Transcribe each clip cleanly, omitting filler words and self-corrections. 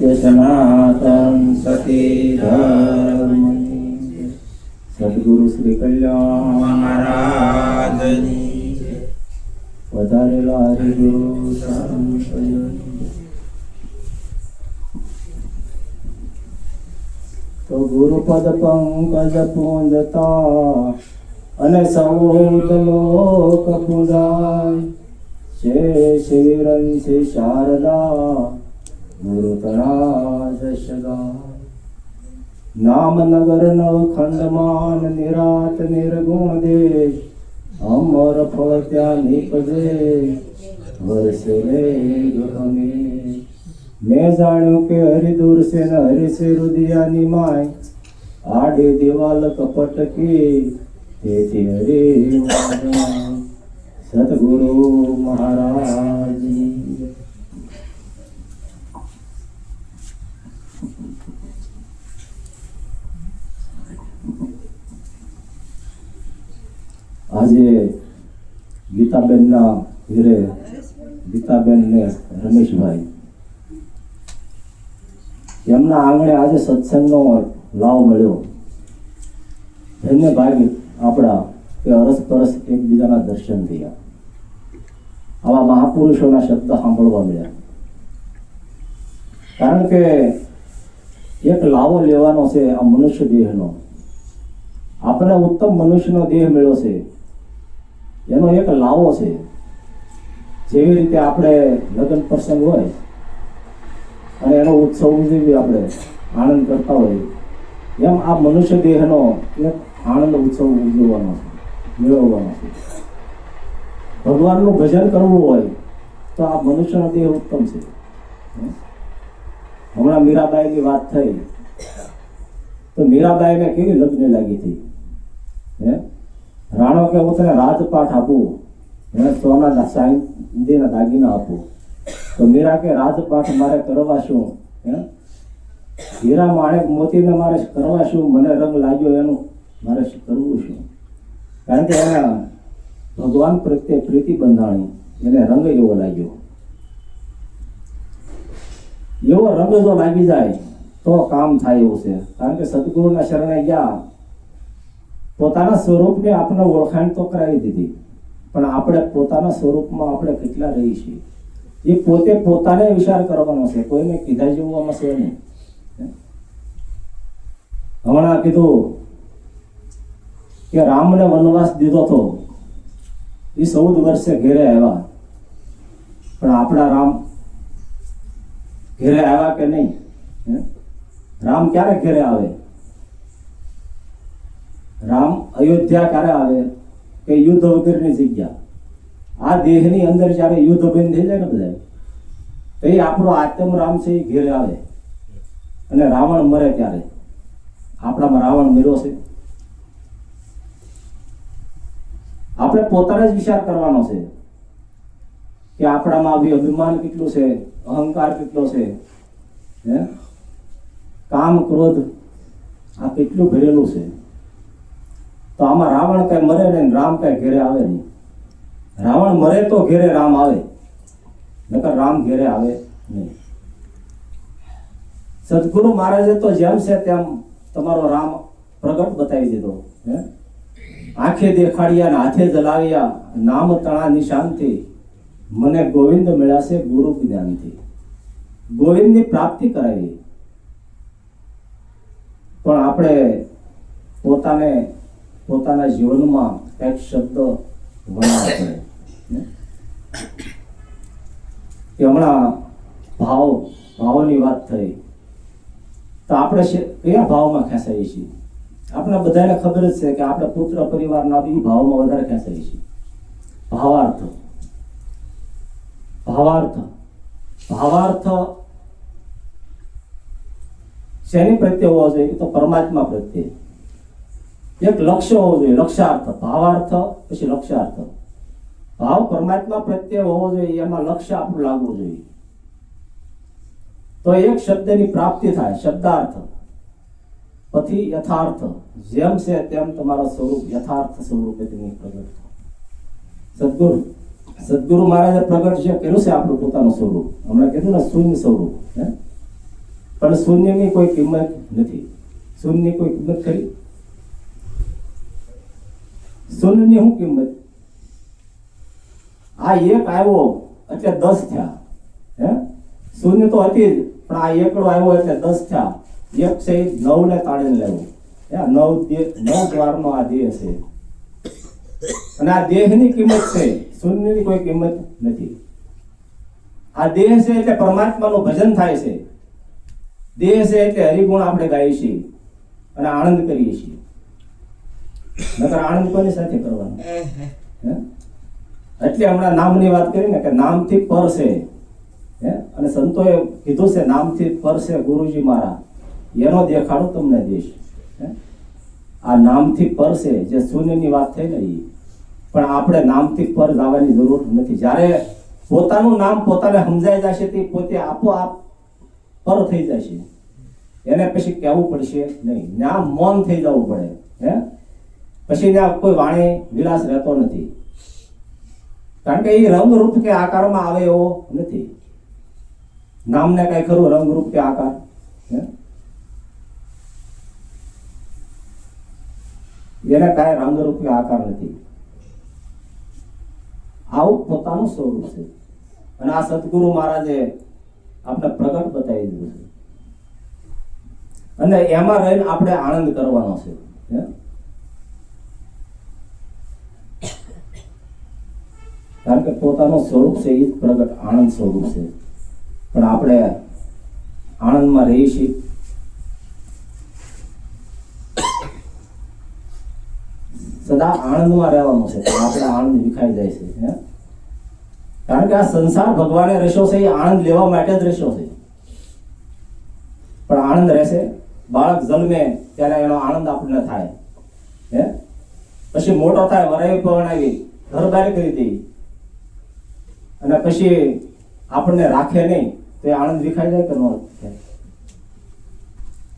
સત્ય સનાતન સતી ધર્મ સદગુરુ શ્રી કલ્યાણ મહારાજની વધારેલા હરિગુરુ તો ગુરુપદ પંકજ પૂંજતા અને સૌદ લોક પૂજાય શેષ વિરંશી શારદા ગુરુતરા જશગા નામ નગર નવ ખંડમાન નિરાત નિર્ગુણ દેશ અમર ફળ ત્યાં નીપજે વર્ષે ગમે મેં જાણ્યું કે હરિદૂર છે ને હરિશે રુદિયાની માય આડે દિવાલ કપટ કી તેથી હરે સદગુરુ મહારાજ. આજે ગીતાબેનના ઘરે ગીતાબેન ને રમેશભાઈ એમના આંગણે આજે સત્સંગનો લાભ મળ્યો. ધન્ય ભાગ્ય આપણા કે અરસ પરસ એકબીજાના દર્શન થયા. આવા મહાપુરુષોના શબ્દ સાંભળવા મળ્યા. કારણ કે એક લાવો લેવાનો છે આ મનુષ્ય દેહનો. આપણે ઉત્તમ મનુષ્યનો દેહ મળ્યો છે એનો એક લાવો છે. જેવી રીતે આપણે લગ્ન પ્રસંગ હોય અને એનો ઉત્સવ ઉજવી આપણે આનંદ કરતા હોય એમ આ મનુષ્ય દેહનો એક આનંદ ઉત્સવ ઉજવવાનો છે, મેળવવાનો છે. ભગવાનનું ભજન કરવું હોય તો આ મનુષ્યનો દેહ ઉત્તમ છે. હમણાં મીરાબાઈની વાત થઈ તો મીરાબાઈને કેવી લગ્ન લાગી હતી. રાણો કે હું તને રાજપાઠ આપું, સોના ચાંદીના દાગીના આપું. તો મીરા કે રાજપાઠ મારે કરવા શું, હીરા માણેક મોતીને મારે કરવા શું, મને રંગ લાગ્યો એનું મારે કરવું શું. કારણ કે એને ભગવાન પ્રત્યે પ્રીતિ બંધાણી, એને રંગ એવો લાગ્યો. એવો રંગ જો લાગી જાય તો કામ થાય એવું છે. કારણ કે સદગુરુના શરણે ગયા, પોતાના સ્વરૂપને આપણે ઓળખાણ તો કરાવી દીધી, પણ આપણે પોતાના સ્વરૂપમાં આપણે કેટલા રહી છીએ એ પોતે પોતાને વિચાર કરવાનો છે. કોઈને કીધા જેવું આમાં છે નહીં. હમણાં કીધું કે રામને વનવાસ દીધો હતો, એ 14 વર્ષે ઘેરે આવ્યા, પણ આપણા રામ ઘેરે આવ્યા કે નહીં? રામ ક્યારે ઘેરે આવે? રામ અયોધ્યા ક્યારે આવે કે યુદ્ધ વગરની જગ્યા. આ દેહની અંદર જ્યારે યુદ્ધ બંધ થઈ જાય ને બધા, તો એ આપણો આત્મ રામ છે એ ઘેરે આવે. અને રાવણ મરે ત્યારે આપણામાં રાવણ મર્યો છે. આપણે પોતાને જ વિચાર કરવાનો છે કે આપણામાં આવી અભિમાન કેટલું છે, અહંકાર કેટલો છે, કામ ક્રોધ આ કેટલું ભરેલું છે. તો આમાં રાવણ કઈ મરે નહીં, રામ કઈ ઘેરે આવે નહીં. રાવણ મરે તો ઘેરે રામ આવે, નકર રામ ઘેરે આવે નહીં. સદગુરુ મહારાજે તો જેમ છે તેમ તમારો રામ પ્રગટ બતાવી દીધો. આંખે દેખાડ્યા ને હાથે જલાવ્યા, નામ તણા નિશાનથી, મને ગોવિંદ મળ્યા છે ગુરુ જ્ઞાનથી. ગોવિંદની પ્રાપ્તિ કરાવી. પણ આપણે પોતાને પોતાના જીવનમાં એક શબ્દ વણવા પડે. હમણાં ભાવની વાત થઈ તો આપણે કયા ભાવમાં ખેંચાઈએ છીએ? આપણે બધાને ખબર જ છે કે આપણે પુત્ર પરિવારના એ ભાવમાં વધારે ખેંચાઈએ છીએ. ભાવાર્થ શેની પ્રત્યે હોવો જોઈએ? તો પરમાત્મા પ્રત્યે એક લક્ષ્ય હોવો જોઈએ. લક્ષ્યાર્થ, ભાવાર્થ પછી લક્ષ્યાર્થ. ભાવ પરમાત્મા પ્રત્યે હોવો જોઈએ, એમાં લક્ષ્ય આપણું લાગવું જોઈએ. તો એક શબ્દની પ્રાપ્તિ થાય. શબ્દાર્થ પછી યથાર્થ, જેમ છે તેમ તમારો સ્વરૂપ યથાર્થ સ્વરૂપે તેની પ્રગટ થાય. સદગુરુ મહારાજે પ્રગટ જે કર્યું છે આપણું પોતાનું સ્વરૂપ, હમણાં કીધું ને શૂન્ય સ્વરૂપ. પણ શૂન્યની કોઈ કિંમત નથી. શૂન્યની કોઈ કિંમત ખરી? શૂન્યની શું કિંમત? આ એક આવ્યો એટલે 10 થયા. હે, શૂન્ય તો હતી જ, પણ આ એકડો આવ્યો એટલે 10 થયા. એક છે 9 ને તાળીને લેવું. 9 દ્વારનો આ દેહ છે, અને આ દેહની કિંમત છે, શૂન્યની કોઈ કિંમત નથી. આ દેહ છે એટલે પરમાત્માનું ભજન થાય છે. દેહ છે એટલે હરિગુણ આપણે ગાઈએ છીએ અને આનંદ કરીએ છીએ. નકર આનંદ કોની સાથે કરવાનો? એટલે હમણાં નામની વાત કરી ને, કે નામથી પર છે. અને સંતોએ કીધું છે નામથી પર છે ગુરુજી મારા, એનો દેખાડો તમને દઈશ. આ નામથી પર છે, જે શૂન્યની વાત થઈ ને એ. પણ આપણે નામથી પર જવાની જરૂર નથી. જ્યારે પોતાનું નામ પોતાને સમજાઈ જશે તે પોતે આપોઆપ પર થઈ જશે. એને પછી કહેવું પડશે નહીં. ત્યાં મૌન થઈ જવું પડે. પછી ત્યાં કોઈ વાણી વિલાસ રહેતો નથી, કારણ કે એ રંગરૂપ કે આકારમાં આવે એવો નથી. નામને કઈ ખરું રંગરૂપ કે આકાર? એને કાંઈ રંગરૂપ કે આકાર નથી. આવું પોતાનું સ્વરૂપ છે. અને આ સદગુરુ મહારાજે આપણે પ્રગટ બતાવી દીધું છે, અને એમાં રહીને આપણે આનંદ કરવાનો છે. કારણ કે પોતાનું સ્વરૂપ છે એ જ પ્રગટ આનંદ સ્વરૂપ છે. પણ આપણે આનંદમાં રહીએ છીએ. સદા આનંદમાં રહેવાનું છે, પણ આપણે આનંદ વિખાઈ જાય છે. કારણ કે આ સંસાર ભગવાને રચ્યો છે, એ આનંદ લેવા માટે જ રચ્યો છે. પણ આનંદ રહેશે. બાળક જન્મે ત્યારે એનો આનંદ આપણને થાય. પછી મોટો થાય, વરાવી પરણાવી ઘર બહાર કરી દે, અને પછી આપણને રાખે નહીં, તો એ આનંદ વિખાઈ જાય કે ન થાય?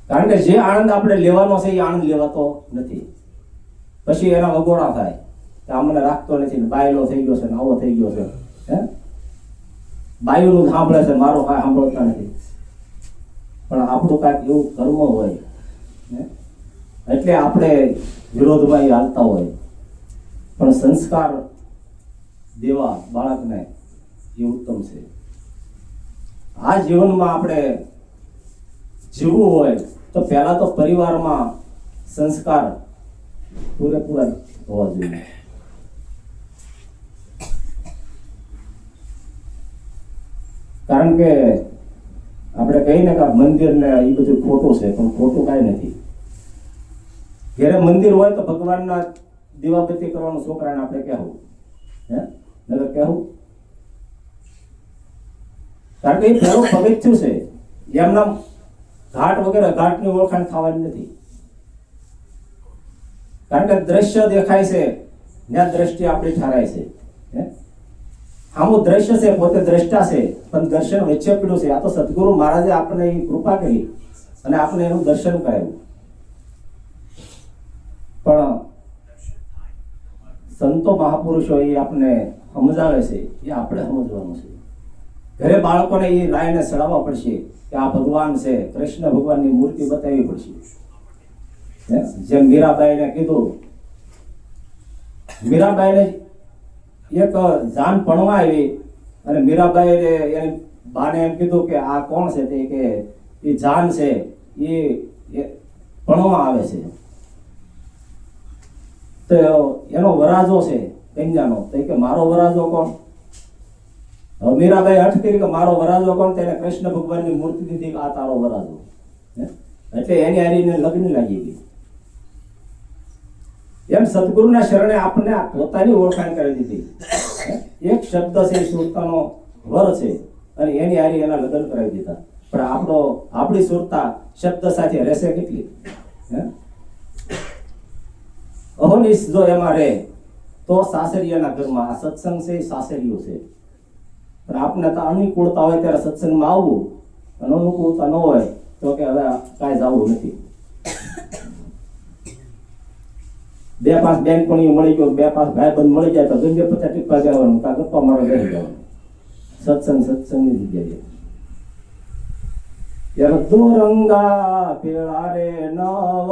કારણ કે જે આનંદ આપણે લેવાનો છે એ આનંદ લેવાતો નથી. પછી એના વગોડા થાય કે આ મને રાખતો નથી, બાયલો થઈ ગયો છે, આવો થઈ ગયો છે. બાયુનું સાંભળે છે, મારો કાંઈ સાંભળતા નથી. પણ આપણું કાંઈક એવું કર્મ હોય, એટલે આપણે વિરોધમાં હાલતા હોય. પણ સંસ્કાર દેવા બાળકને એ ઉત્તમ છે. આ જીવનમાં આપણે જીવવું હોય તો પહેલા તો પરિવારમાં સંસ્કાર પૂરેપૂરા હોવા જોઈએ. કારણ કે આપણે કહીએ ને કે મંદિર ને એ બધું ખોટું છે, પણ ખોટું કાંઈ નથી. જ્યારે મંદિર હોય તો ભગવાનના દીવાબત્તી કરવાનું છોકરાને આપણે કહેવું, નકર કહેવું? કારણ કે એ પહેલું પગથિયું છે. એમના ઘાટ વગેરે ઘાટની ઓળખાણ થવાની નથી. કારણ કે દ્રશ્ય દેખાય છે, ત્યાં દ્રષ્ટિ આપણી ઠરાય છે. આમું દ્રશ્ય છે, પોતે દ્રષ્ટા છે, પણ દર્શન વચ્ચે પીડ્યું છે. આ તો સદગુરુ મહારાજે આપણે કૃપા કરી અને આપણે એનું દર્શન કરાયું. પણ સંતો મહાપુરુષો એ આપણે સમજાવે છે, એ આપણે સમજવાનું છે. ઘરે બાળકોને એ લાઈને ચડાવવા પડશે કે આ ભગવાન છે, કૃષ્ણ ભગવાનની મૂર્તિ બતાવવી પડશે. જેમ મીરાબાઈને કીધું, મીરાબાઈને એક જાન પણવા આવી, અને મીરાબાઈ એની બાને એમ કીધું કે આ કોણ છે? તે કે એ જાન છે, એ પણવા આવે છે. તો એનો વરાજો છે કન્યાનો. તો કે મારો વરાજો કોણ? હવે મીરાબાઈ અર્થ કરી કે મારો વરાજો કોણ? તેને કૃષ્ણ ભગવાનની મૂર્તિ દીધી, આ તારો વરાજો. એટલે એની હારીને લગ્ન લાગી ગઈ. એમ સદગુરુના શરણે આપણને આ પોતાની ઓળખાણ કરી દીધી. એક શબ્દ છે, સુરતાનો વર છે, અને એની હારી એના લગ્ન કરાવી દીધા. પણ આપણી સુરતા શબ્દ સાથે રહેશે કેટલી? અહોનિશ જો એમાં રહે તો સાસરિયાના ઘરમાં આ સત્સંગ છે, સાસરિયું છે. પણ આપણે તો અનુકૂળતા હોય ત્યારે સત્સંગમાં આવવું, અને અનુકૂળતા ન હોય તો કે હવે કાંઈ જવું નથી. 2-5 બેનપણીઓ મળી ગયો, 2-5 ભાઈબંધ મળી જાય તો ગંજે 50 ટીપા જવાનું, કાં ગપ્પા મારવા બેસી જવાનું. સત્સંગની જગ્યાએ દોરંગા પેળા રે નવ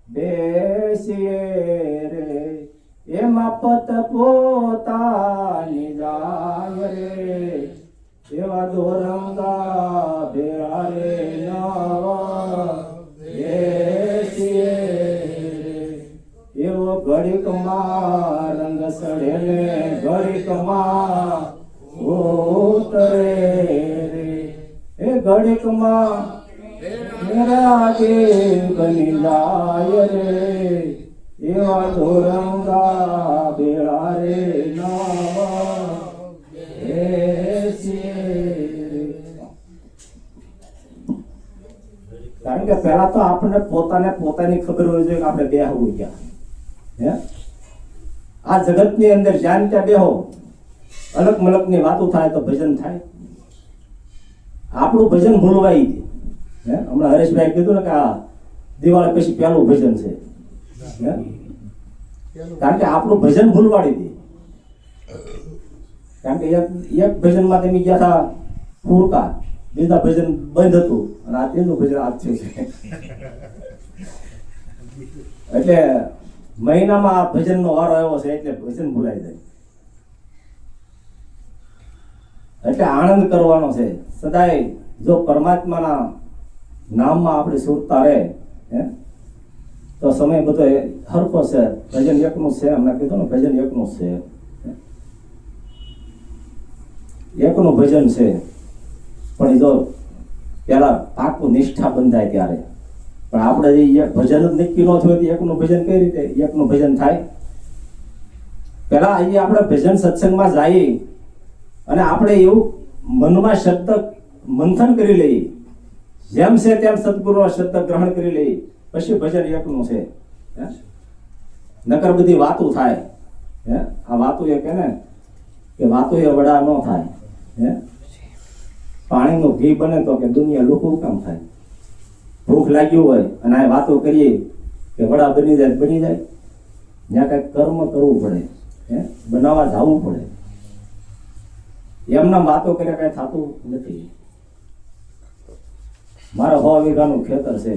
બેસીએ રે એમાં પત પોતાની જાય રે એવા દોરંગા પેળા રે નવ બેસીએ રે એવો ઘડીકમાં રંગ સડે ને ઘડીકમાં ઉતરે રે એ ઘડીકમાં મેરા દેવ બની જાય રે એવા દોરંગા બેળા રે નવા બેસીએ રે. કારણ કે પહેલા તો આપણને પોતાની ખબર હોય છે કે આપણે બેહવું ગયા હે આ જગતની અંદર જ્યાં ત્યાં બેહો અલગ મલકની વાતો થાય તો ભજન થાય. આપણું ભજન ભૂલવાઈ ગયું હે. હમણાં હરેશભાઈ કીધું ને કે આ દિવાળી પછી પહેલું ભજન છે હે કારણ કે આપણું ભજન ભૂલવાડી દે. કારણ કે એક ભજનમાં તમે ગયા હતા પૂરકા, બીજા ભજન બંધ હતું અને આ તેનું ભજન આ થયું છે. એટલે મહિનામાં આ ભજનનો વારો આવ્યો છે એટલે ભજન ભૂલાઈ જાય. એટલે આનંદ કરવાનો છે સદાય. જો પરમાત્માના નામમાં આપણે સુરતા રહે તો સમય બધો હરખો છે. ભજન એકનું છે, હમણાં કીધું ને ભજન એકનું છે, એકનું ભજન છે. પણ જો પેલા પાકું નિષ્ઠા બંધાય ત્યારે. પણ આપણે જે ભજન જ નક્કી ન થયું એકનું ભજન કઈ રીતે એકનું ભજન થાય? પેલા અહીંયા આપણે ભજન સત્સંગમાં જઈએ અને આપણે એવું મનમાં શબ્દ મંથન કરી લઈએ, જેમ છે તેમ સદગુરુનો શબ્દ ગ્રહણ કરી લઈએ, પછી ભજન એકનું છે. નકર બધી વાતો થાય હે. આ વાતો એ કે ને કે વાતો એ વડા ન થાય હે. પાણીનું ઘી બને તો કે દુનિયા લોકો કામ થાય. ભૂખ લાગ્યું હોય અને આ વાતો કરીએ કે વડા બની જાય બની જાય. ત્યાં કઈક કર્મ કરવું પડે હે, બનાવવા જવું પડે. એમના વાતો કરે કઈ થતું નથી. મારે 100 વીઘાનું ખેતર છે,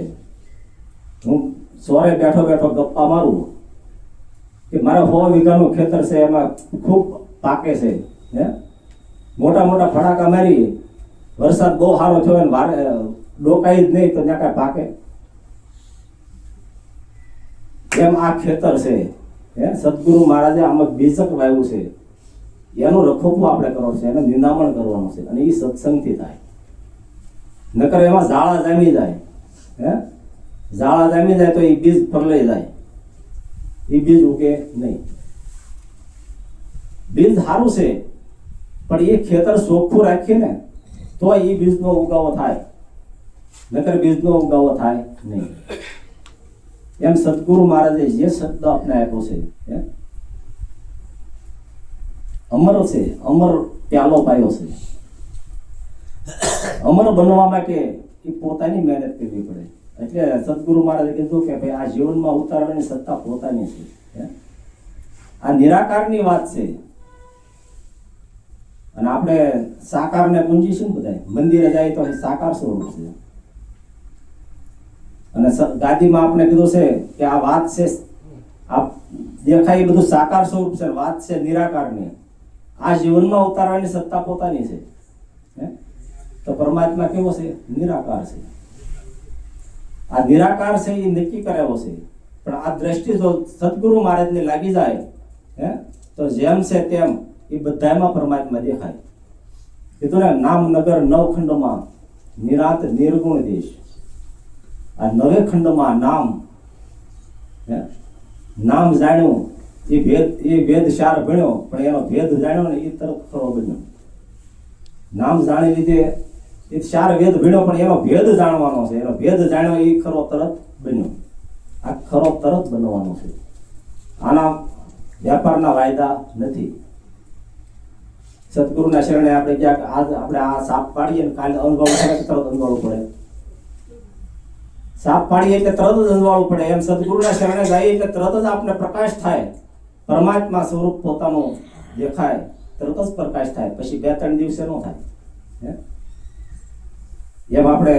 હું સોરે બેઠો બેઠો ગપ્પા મારું કે મારે 100 વીઘાનું ખેતર છે, એમાં ખૂબ પાકે છે હે. મોટા મોટા ફટાકા મારી, વરસાદ બહુ સારો થયો ને વારે ડોકાઈ જ નહીં તો ત્યાં કાંઈ પાકે. એમ આ ખેતર છે હે. સદગુરુ મહારાજે આમાં બીજક વાવ્યું છે, એનું રખોપું આપણે કરવાનું છે, એને નિંદામણ કરવાનું છે અને એ સત્સંગથી થાય. નકર એમાં ઝાડા જામી જાય હે. ઝાડા જામી જાય તો એ બીજ ફરલાઈ જાય, એ બીજ ઉગે નહીં. બીજ સારું છે પણ એ ખેતર ચોખ્ખું રાખીએ ને તો એ બીજનો ઉગાવો થાય, નકર બીજનો ઉગાવો થાય નહીં. એમ સદગુરુ મહારાજે જે શબ્દ આપણે આપ્યો છે હે, અમર છે, અમર પ્યાલો પાયો છે. અમર બનવા માટે એ પોતાની મહેનત કરવી પડે. એટલે સદગુરુ મહારાજે કીધું કે ભાઈ આ જીવનમાં ઉતારવાની સત્તા પોતાની છે. આ નિરાકારની વાત છે અને આપણે સાકારને પૂંજીશું ને બધા મંદિરે જાય તો સાકાર સ્વરૂપ છે. અને ગાદીમાં આપણે કીધું છે કે આ વાત છે, આ દેખાય એ બધું સાકાર સ્વરૂપ છે, વાત છે નિરાકારની. આ જીવનમાં ઉતારવાની સત્તા પોતાની છે. તો પરમાત્મા કેવો છે? નિરાકાર છે. આ નિરાકાર છે એ નક્કી કરાયો છે. પણ આ દ્રષ્ટિ જો સદગુરુ મહારાજને લાગી જાય હે તો જેમ છે તેમ એ બધામાં પરમાત્મા દેખાય. કીધું ને નામ નગર 9 ખંડમાં નિરાંત નિર્ગુણ દેશ. આ 9 ખંડમાં નામ હે, નામ જાણ્યું એ ભેદ શાર ભણ્યો પણ એનો ભેદ જાણ્યો ને એ તરત ખરો બન્યો. નામ જાણી લીધે એ શાર વેદ ભણ્યો પણ એનો ભેદ જાણવાનો છે, એનો ભેદ જાણ્યો એ ખરો તરત બન્યો. આ ખરો તરત બનવાનો છે. આના વ્યાપારના વાયદા નથી. સદગુરુના શરણે આપણે ક્યાંક આજ આપણે આ સાપ પાડીએ ને કાલે અંગવાળું પડે તરત અંગવાળું પડે. સાપ પાડીએ એટલે તરત જ અંગવાળું પડે. એમ સદગુરુના શરણે જઈએ એટલે તરત જ આપણે પ્રકાશ થાય. પરમાત્મા સ્વરૂપ પોતાનું દેખાય, તરત જ પ્રકાશ થાય. પછી 2-3 દિવસે ન થાય. એમ આપણે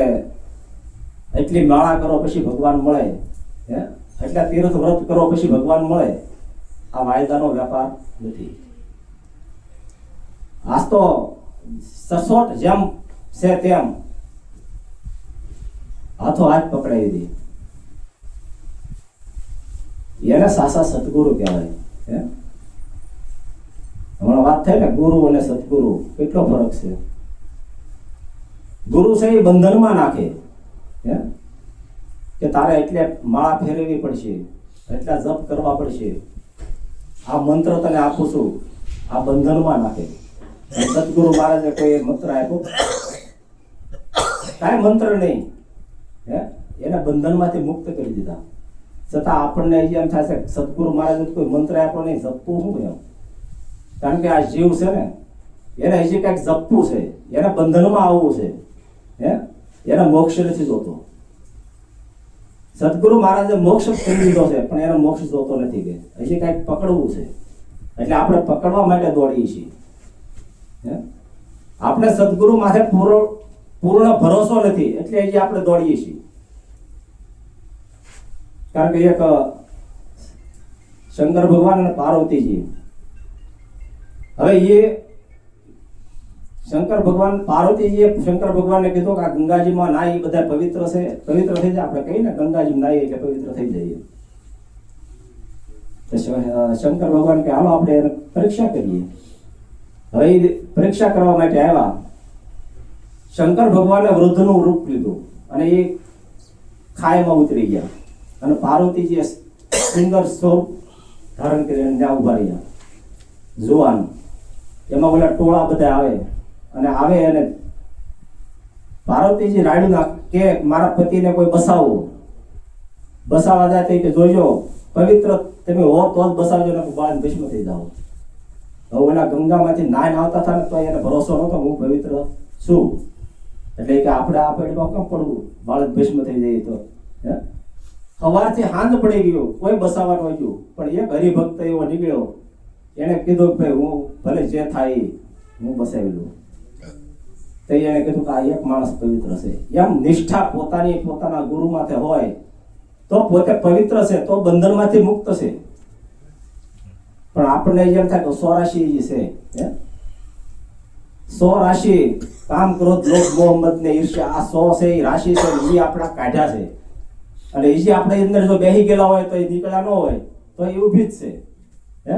એટલી માળા કરો પછી ભગવાન મળે, હે, એટલા તીર્થ વ્રત કરો પછી ભગવાન મળે, આ વાયદાનો વેપાર નથી. આજ તો સસોટ જેમ છે તેમ હાથો હાથ પકડાવી દે, એને સાસા સદગુરુ કહેવાય. હે, હમણાં વાત થઈ ને ગુરુ અને સદગુરુ, કેટલો ફરક છે. ગુરુ છે એ બંધનમાં નાખે, હે, કે તારે એટલે માળા ફેરવવી પડશે, એટલા જપ કરવા પડશે, આ મંત્ર તને આપું છું, આ બંધનમાં નાખે. સદગુરુ મહારાજે કોઈ મંત્ર આપ્યો? કાંઈ મંત્ર નહીં, હે, એને બંધનમાંથી મુક્ત કરી દીધા. છતાં આપણને એમ થાય છે સદગુરુ મહારાજે કોઈ મંત્ર આપ્યો નહીં, જપવું શું એમ? કારણ કે આ જીવ છે ને એને હજી કંઈક જપવું છે, એને બંધનમાં આવવું છે, હે, એને મોક્ષ નથી જોતો. સદગુરુ મહારાજે મોક્ષ કરી દીધો છે પણ એને મોક્ષ જોતો નથી, કે હજી કંઈક પકડવું છે. એટલે આપણે પકડવા માટે દોડીએ છીએ. હે, આપણે સદગુરુ માથે પૂર્ણ ભરોસો નથી એટલે હજી આપણે દોડીએ છીએ. કારણ કે એક શંકર ભગવાન અને પાર્વતીજી, હવે એ શંકર ભગવાન પાર્વતીજીએ શંકર ભગવાનને કીધું કે આ ગંગાજીમાં નાય, બધા પવિત્ર છે, પવિત્ર થઈ જાય. આપણે કહીએ ને ગંગાજી નાય એટલે પવિત્ર થઈ જઈએ. તો શંકર ભગવાન કે હાલો આપણે એને પરીક્ષા કરીએ. હવે એ પરીક્ષા કરવા માટે આવ્યા. શંકર ભગવાને વૃદ્ધનું રૂપ લીધું અને એ ખાઈમાં ઉતરી ગયા અને પાર્વતીજીએ સુંદર સ્વરૂપ ધારણ કરીને ત્યાં ઉભા રહ્યા. જુવાન એમાં ઓલા ટોળા બધા આવે અને પાર્વતીજી રાડ્યું ના કે મારા પતિને કોઈ બસાવવા જાય તો કે જોજો પવિત્ર તમે હો તો જ બસાવજો, ને બાળને ભસ્મ થઈ જાઓ. હવે એના ગંગામાંથી નાય આવતા હતા ને તો એને ભરોસો નહોતો હું પવિત્ર છું, એટલે કે આપણે આ પેટમાં કેમ પડવું, બાળક ભસ્મ થઈ જાય. તો હે, સવારથી સાંજ પડી ગયો, કોઈ બસાવવા ન ગયું, પણ એક હરિભક્ત એવો નીકળ્યો, એને કીધું કે ભાઈ હું ભલે જે થાય હું બસાવી લઉં. તો એને કીધું કે આ એક માણસ પવિત્ર છે. એમ નિષ્ઠા પોતાના ગુરુ માથે હોય તો પોતે પવિત્ર છે, તો બંધનમાંથી મુક્ત છે. પણ આપણને એમ થાય કે 84 છે, હે, 100 રાશિ કામ, ક્રોધ, લોભ, મોહ, મદ ને ઈર્ષ્યા, આ 100 છે એ રાશિ છે, એ આપણા કાઢ્યા છે. અને એ જે આપણે અંદર જો બેસી ગયેલા હોય તો એ નીકળ્યા ન હોય તો એ ઊભી જ છે. હે,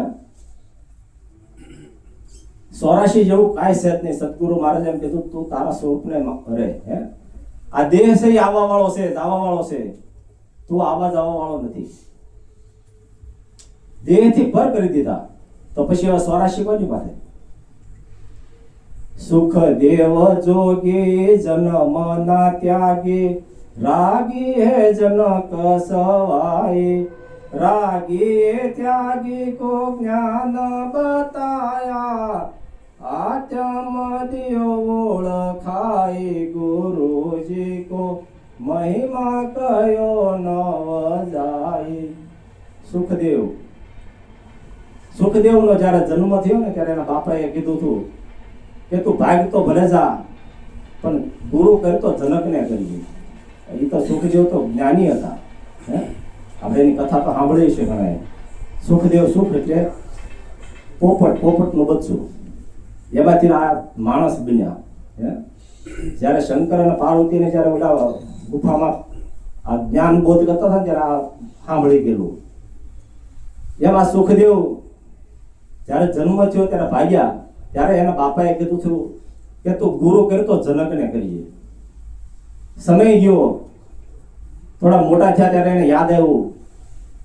84 જેવું કાંઈ છે જ નહીં. સદગુરુ મહારાજે એમ કીધું તું તારા સ્વરૂપને રહે. હે, આ દેહ છે એ આવવા વાળો છે, જવા વાળો છે, તું આવા જવા વાળો નથી. દેહથી પર કરી દીધા તો પછી હવે 84 કોની પાસે? સુખ દેવ જોગી જન્મ ના ત્યાગી, રાગી હે જનક સવાય, રાગી ત્યાગી કો જ્ઞાન બતાયા, આત્મ દિયો ઓળખાય, ગુરુજી કો મહિમા કયો ન જાય. સુખદેવનો જ્યારે જન્મ થયો ને ત્યારે એના બાપાએ કીધું હતું કે તું ભાગ તો ભલે જા પણ ગુરુ કરતો જનકને કરીએ. એ તો સુખદેવ તો જ્ઞાની હતા. હે, આપણે એની કથા તો સાંભળી છે ઘણા. સુખદેવ સુખ એટલે પોપટનું બચ્ચું, એમાંથી આ માણસ બન્યા. હે, જ્યારે શંકર અને પાર્વતીને જ્યારે ઓલા ગુફામાં આ જ્ઞાન બોધ કરતા હતા ત્યારે આ સાંભળી ગયેલું. એમાં સુખદેવ જ્યારે જન્મ થયો ત્યારે ભાગ્યા, ત્યારે એના બાપાએ કીધું થયું કે તું ગુરુ કરતો જનકને કરીએ. સમય ગયો, થોડા મોટા થયા ત્યારે એને યાદ આવ્યું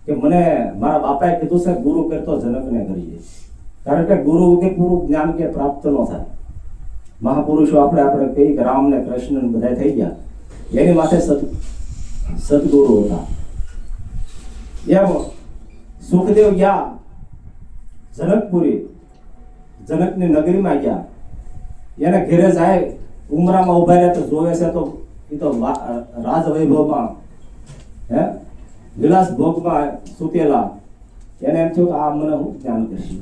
કે મને મારા બાપાએ કીધું છે ગુરુ કરતો જનકને કરીએ. કારણ કે ગુરુ વગર પૂરું જ્ઞાન કે પ્રાપ્ત ન થાય. મહાપુરુષો આપણે કઈ કે રામ ને કૃષ્ણ ને બધા થઈ ગયા, એની માથે સદગુરુ હતા. એમ સુખદેવ ગયા જનકપુરી, જનકની નગરીમાં ગયા. એને ઘેરે જાય, ઉમરામાં ઉભા રહ્યા તો જોવે છે તો એ તો રાજ વૈભવમાં, હે, વિલાસ ભોગમાં સુતેલા. એને એમ થયું કે આ મને હું જ્ઞાન કરશે.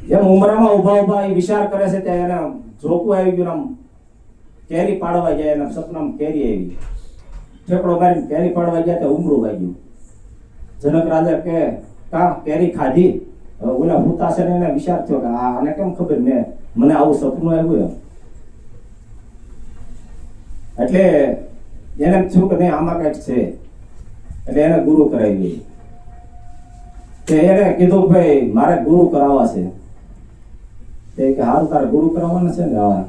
એમ ઉમરામાં ઉભા એ વિચાર કરે છે ત્યાં એને ઝોકું આવી ગયું. આમ કેરી પાડવા ગયા, એના સપનામાં કેરી આવી, ઠેકડો મારીને કેરી પાડવા ગયા તો ઉમરું વાગ્યું. જનક રાજા કે કા કેરી ખાધી? હવે ઓલા હુતા છે ને એને વિચાર થયો કે આને કેમ ખબર મને આવું સપનું આવ્યું એમ. એટલે એને એમ થયું કે નહીં આમાં કંઈક છે, એટલે એને ગુરુ કરાવી. કે એને કીધું ભાઈ મારે ગુરુ કરાવવા છે. તે કે હારું તારે ગુરુ કરાવવાના છે ને? હા.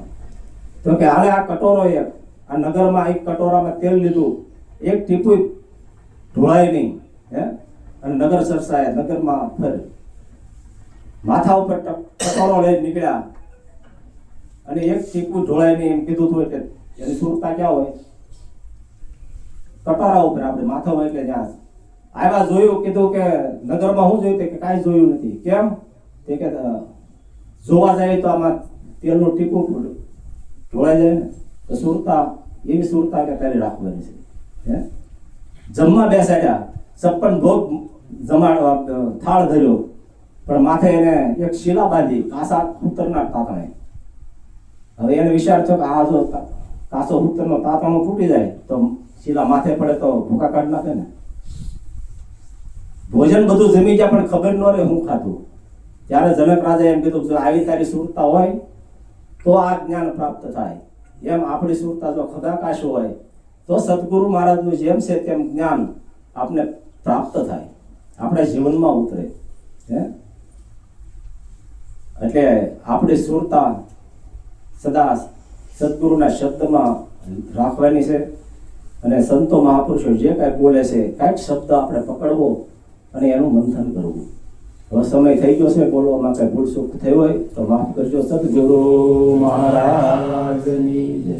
તો કે હાલે આ કટોરો એક, આ નગરમાં એક કટોરામાં તેલ લીધું, એક ટીપું ઢોળાય નહીં, હે, અને નગર સરસાય, નગરમાં ફરે. માથા ઉપર કટોરો લઈને નીકળ્યા અને એક ટીપું ઢોળાય નહીં એમ કીધું હતું. એટલે એની સુરતા ક્યાં હોય? કટોરા ઉપર, આપણે માથા હોય એટલે ત્યાં આવ્યા. જોયું, કીધું કે નગરમાં શું જોયું? કે કાંઈ જોયું નથી. કેમ? તે કે જોવા જાય તો આમાં તેલનું ટીપું ઢોળાઈ જાય ને. તો સુરતા એવી સુરતા કે તારી રાખવાની છે, હે. જમવા બેસાડ્યા, 56 ભોગ જમાડવા, થાળ ધર્યો, પણ માથે એને એક શીલા બાંધી, કાસા ઉત્તરના તાતણે. હવે એને વિચાર થયો કે આ જો કાસો ઉત્તરનો તાતણો તૂટી જાય તો શીલા માથે પડે તો ભૂકા કાઢ નાખે ને. ભોજન બધું જમી ગયા પણ ખબર ન રહે હું ખાધું. ત્યારે જનક રાજાએ એમ કીધું જો આવી તારી સુરતા હોય તો આ જ્ઞાન પ્રાપ્ત થાય. એમ આપણી સુરતા જો ખગાકાશ હોય તો સદગુરુ મહારાજનું જેમ છે તેમ જ્ઞાન આપને પ્રાપ્ત થાય, આપણા જીવનમાં ઉતરે, હે. એટલે આપણી સુરતા સદા સદગુરુના શબ્દમાં રાખવાની છે. અને સંતો મહાપુરુષો જે કાંઈ બોલે છે, કાંઈક શબ્દ આપણે પકડવો અને એનું મંથન કરવું. હવે સમય થઈ ગયો છે, બોલવામાં કાંઈ ભૂલ ચૂક થઈ હોય તો માફ કરજો. સદગુરુ મહારાજની જય.